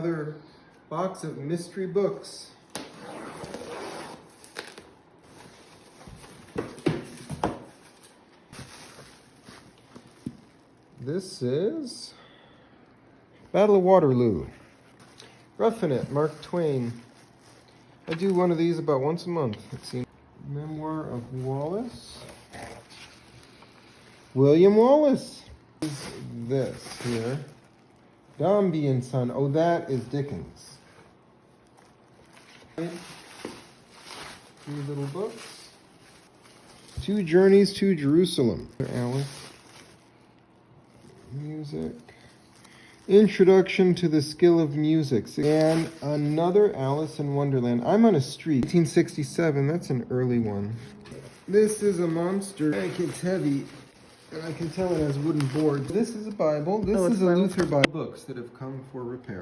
Another box of mystery books. This is Battle of Waterloo. Roughing It, Mark Twain. I do one of these about once a month. Let's see. Memoir of Wallace. William Wallace. This here. Dombey and Son. Oh, that is Dickens. 3 little books. 2 Journeys to Jerusalem. Alice. Music. Introduction to the Skill of Music. And another Alice in Wonderland. I'm on a Street. 1867. That's an early one. This is a monster. It's heavy. And I can tell it has wooden boards. This is a Bible. This is a Luther Bible. Books that have come for repair.